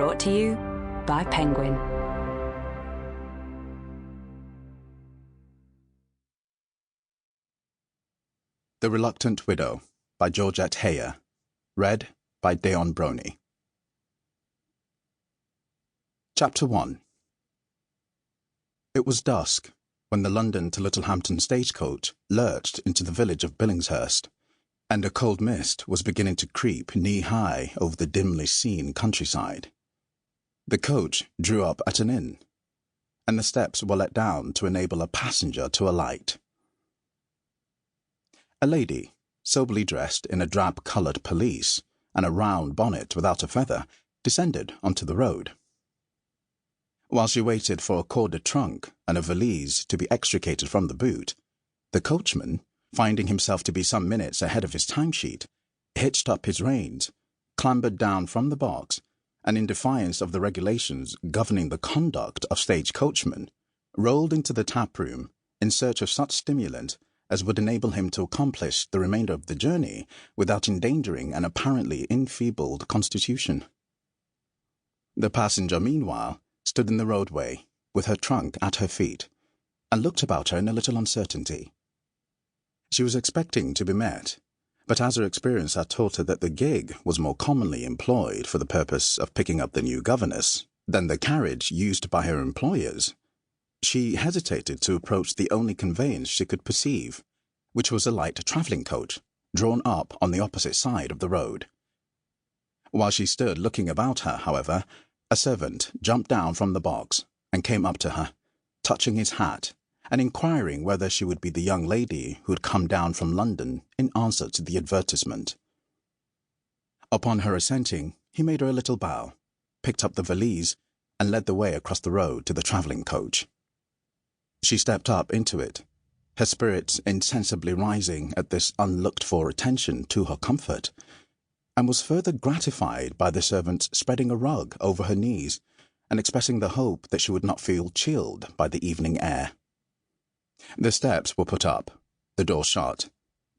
Brought to you by Penguin. The Reluctant Widow by Georgette Heyer. Read by Daon Broni. Chapter 1. It was dusk when the London to Littlehampton stagecoach lurched into the village of Billingshurst, and a cold mist was beginning to creep knee-high over the dimly seen countryside. The coach drew up at an inn, and the steps were let down to enable a passenger to alight. A lady, soberly dressed in a drab-coloured pelisse and a round bonnet without a feather, descended onto the road. While she waited for a corded trunk and a valise to be extricated from the boot, the coachman, finding himself to be some minutes ahead of his timesheet, hitched up his reins, clambered down from the box, and in defiance of the regulations governing the conduct of stage coachmen, rolled into the tap-room in search of such stimulant as would enable him to accomplish the remainder of the journey without endangering an apparently enfeebled constitution. The passenger, meanwhile, stood in the roadway, with her trunk at her feet, and looked about her in a little uncertainty. She was expecting to be met, but as her experience had taught her that the gig was more commonly employed for the purpose of picking up the new governess than the carriage used by her employers, she hesitated to approach the only conveyance she could perceive, which was a light travelling coach, drawn up on the opposite side of the road. While she stood looking about her, however, a servant jumped down from the box and came up to her, touching his hat and inquiring whether she would be the young lady who had come down from London in answer to the advertisement. Upon her assenting, he made her a little bow, picked up the valise, and led the way across the road to the travelling coach. She stepped up into it, her spirits insensibly rising at this unlooked-for attention to her comfort, and was further gratified by the servant's spreading a rug over her knees and expressing the hope that she would not feel chilled by the evening air. The steps were put up, the door shut,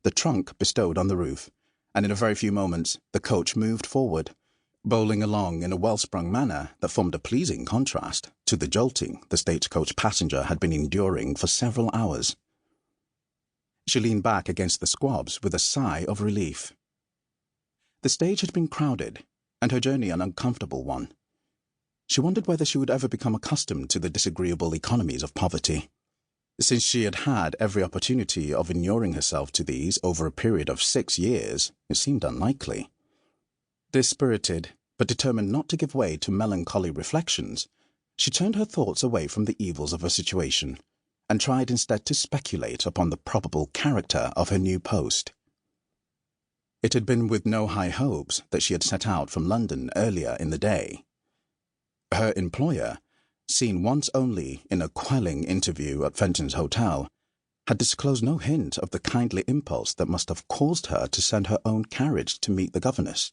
the trunk bestowed on the roof, and in a very few moments the coach moved forward, bowling along in a well-sprung manner that formed a pleasing contrast to the jolting the stagecoach passenger had been enduring for several hours. She leaned back against the squabs with a sigh of relief. The stage had been crowded, and her journey an uncomfortable one. She wondered whether she would ever become accustomed to the disagreeable economies of poverty. Since she had had every opportunity of inuring herself to these over a period of 6 years, it seemed unlikely. Dispirited, but determined not to give way to melancholy reflections, she turned her thoughts away from the evils of her situation, and tried instead to speculate upon the probable character of her new post. It had been with no high hopes that she had set out from London earlier in the day. Her employer, seen once only in a quelling interview at Fenton's Hotel, had disclosed no hint of the kindly impulse that must have caused her to send her own carriage to meet the governess.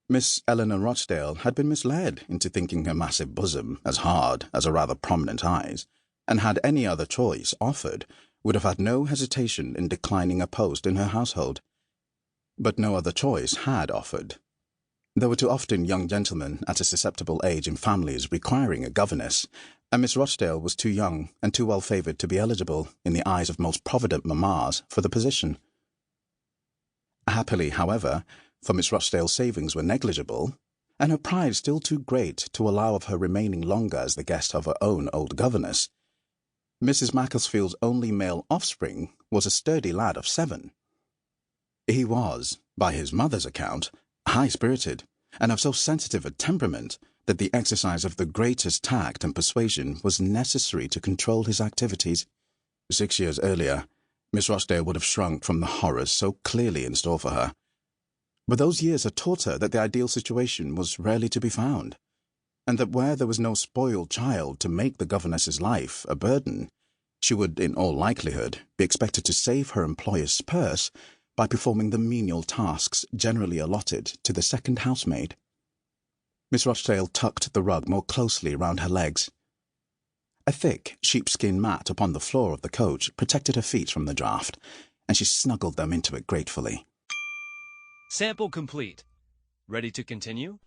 Miss Elinor Rochdale had been misled into thinking her massive bosom as hard as her rather prominent eyes, and had any other choice offered, would have had no hesitation in declining a post in her household. But no other choice had offered. There were too often young gentlemen at a susceptible age in families requiring a governess, and Miss Rochdale was too young and too well-favoured to be eligible, in the eyes of most provident mammas, for the position. Happily, however, for Miss Rochdale's savings were negligible, and her pride still too great to allow of her remaining longer as the guest of her own old governess, Mrs. Macclesfield's only male offspring was a sturdy lad of 7. He was, by his mother's account, high-spirited, and of so sensitive a temperament that the exercise of the greatest tact and persuasion was necessary to control his activities. 6 years earlier, Miss Rochdale would have shrunk from the horrors so clearly in store for her. But those years had taught her that the ideal situation was rarely to be found, and that where there was no spoiled child to make the governess's life a burden, she would, in all likelihood, be expected to save her employer's purse by performing the menial tasks generally allotted to the second housemaid. Miss Rochdale tucked the rug more closely round her legs. A thick sheepskin mat upon the floor of the coach protected her feet from the draught, and she snuggled them into it gratefully. Sample complete. Ready to continue?